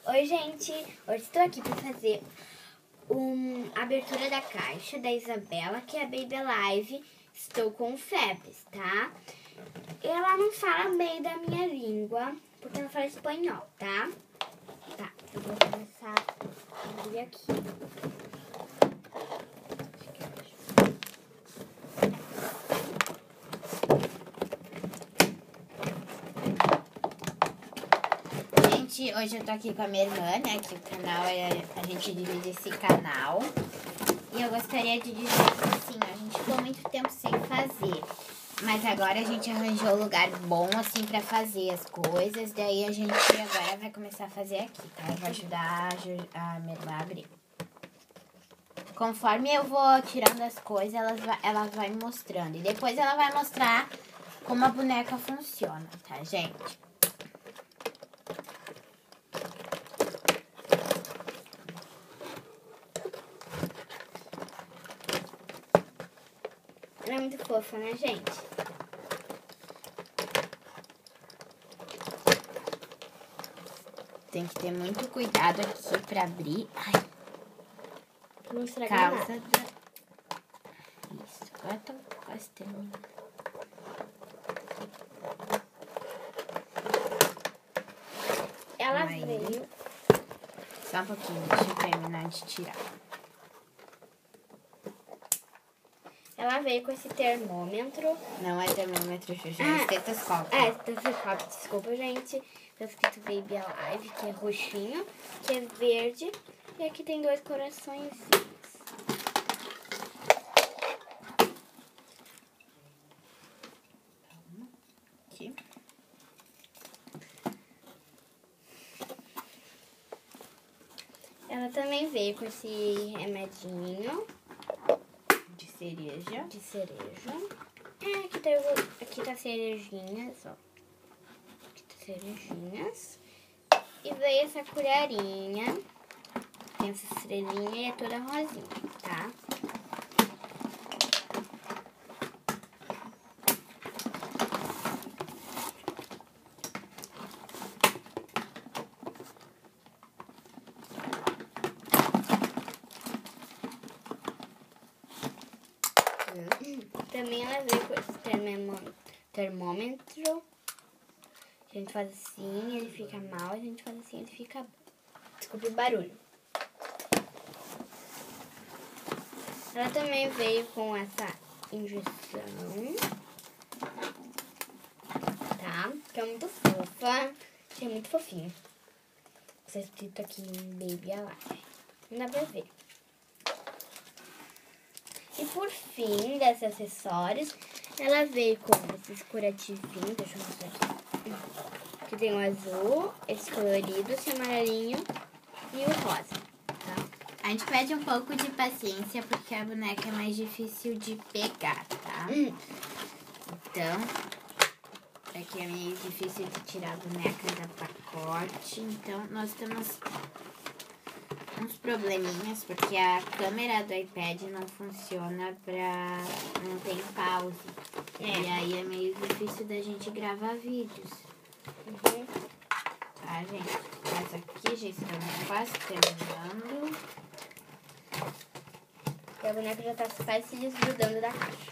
Oi, gente! Hoje estou aqui para fazer a abertura da caixa da Isabela, que é a Baby Alive. Estou com febres, tá? Ela não fala bem da minha língua, porque ela fala espanhol, tá? Tá, eu vou começar a abrir aqui. Hoje eu tô aqui com a minha irmã, né? Que o canal a gente divide esse canal. E eu gostaria de dizer que assim, a gente ficou muito tempo sem fazer. Mas agora a gente arranjou um lugar bom, assim, pra fazer as coisas. Daí a gente agora vai começar a fazer aqui, tá? Eu vou ajudar a minha irmã a abrir. Conforme eu vou tirando as coisas, ela vai me mostrando. E depois ela vai mostrar como a boneca funciona, tá, gente? Ela é muito fofa, né, gente? Tem que ter muito cuidado aqui pra abrir. Ai. Não estragar nada. Isso, agora tô quase terminando. Ela veio... Só um pouquinho, deixa eu terminar de tirar. Ela veio com esse termômetro. Não é termômetro, Juju, é estetoscópio. É, estetoscópio, desculpa, gente. Tá escrito Baby Alive, que é roxinho, que é verde. E aqui tem 2 corações. Aqui. Ela também veio com esse remedinho De cereja. de cereja. Aqui tá cerejinhas, ó. Aqui tá cerejinhas. E veio essa colherinha. Tem essa estrelinha e é toda rosinha, tá? Também ela veio com esse termômetro. A gente faz assim, ele fica mal. A gente faz assim, ele fica bom. Desculpe o barulho. Ela também veio com essa injeção. Tá? Que é muito fofa. Que é muito fofinho. Está escrito aqui Baby Alive. Não dá pra ver. E por fim, desses acessórios, ela veio com esses curativinhos, deixa eu mostrar aqui. Que tem o azul, esse colorido, esse amarelinho e o rosa, tá? A gente pede um pouco de paciência porque a boneca é mais difícil de pegar, tá? Então, aqui é meio difícil de tirar a boneca da pacote. Então, nós temos uns probleminhas, porque a câmera do iPad não funciona não tem pause. E aí é meio difícil da gente gravar vídeos. Tá, gente? Essa aqui já estamos quase terminando. E a boneca já tá quase se desgrudando da caixa.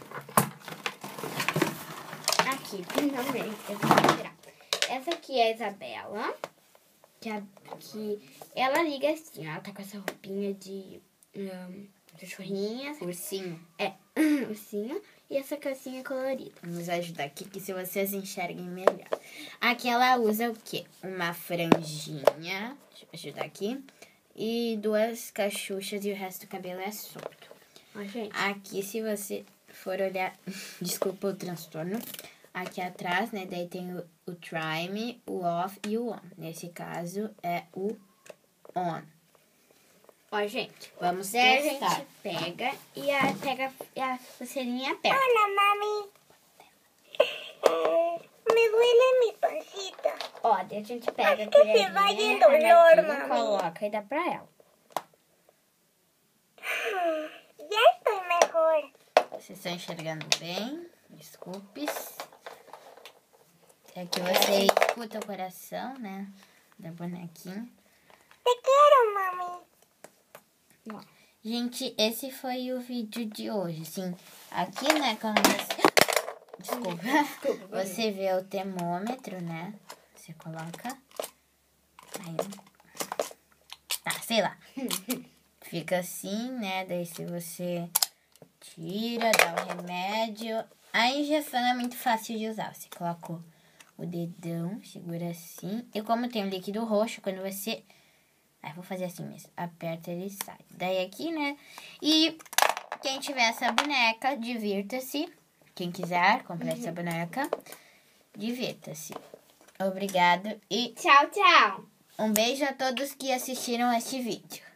Aqui, finalmente, eu vou tirar. Essa aqui é a Isabela. Que ela liga assim, ela tá com essa roupinha de cachorrinhas. Ursinho. É, ursinho. E essa calcinha colorida. Vamos ajudar aqui, que se vocês enxerguem melhor. Aqui ela usa o quê? Uma franjinha, deixa eu ajudar aqui, e 2 cachuchas e o resto do cabelo é solto. Ó, gente. Aqui, se você for olhar, desculpa o transtorno, aqui atrás, né, daí tem o try-me, o off e o on. Nesse caso, é o on. Ó, gente. Vamos Daí testar. a gente pega e a pulseirinha aperta. Hola, mami. Me duele mi pancita. Ó, daí a gente pega a Acho que se vai em dolor, colherinha, mami. coloca e dá pra ela. Ya estoy mejor. Vocês estão enxergando bem? Desculpe. Aqui você escuta o coração, né, da bonequinha. Te quero, mami. Gente, esse foi o vídeo de hoje, assim. Aqui, né, quando você... Desculpa. Você vê o termômetro, né? Você coloca... Aí... Tá, sei lá. Fica assim, né? Daí se você tira, dá o remédio. A injeção é muito fácil de usar. Você coloca o dedão, segura assim. E como tem um líquido roxo, quando você... Aí vou fazer assim mesmo. Aperta, ele sai. Daí aqui, né? E quem tiver essa boneca, divirta-se. Quem quiser comprar essa boneca, divirta-se. Obrigado e Tchau, tchau. um beijo a todos que assistiram este vídeo.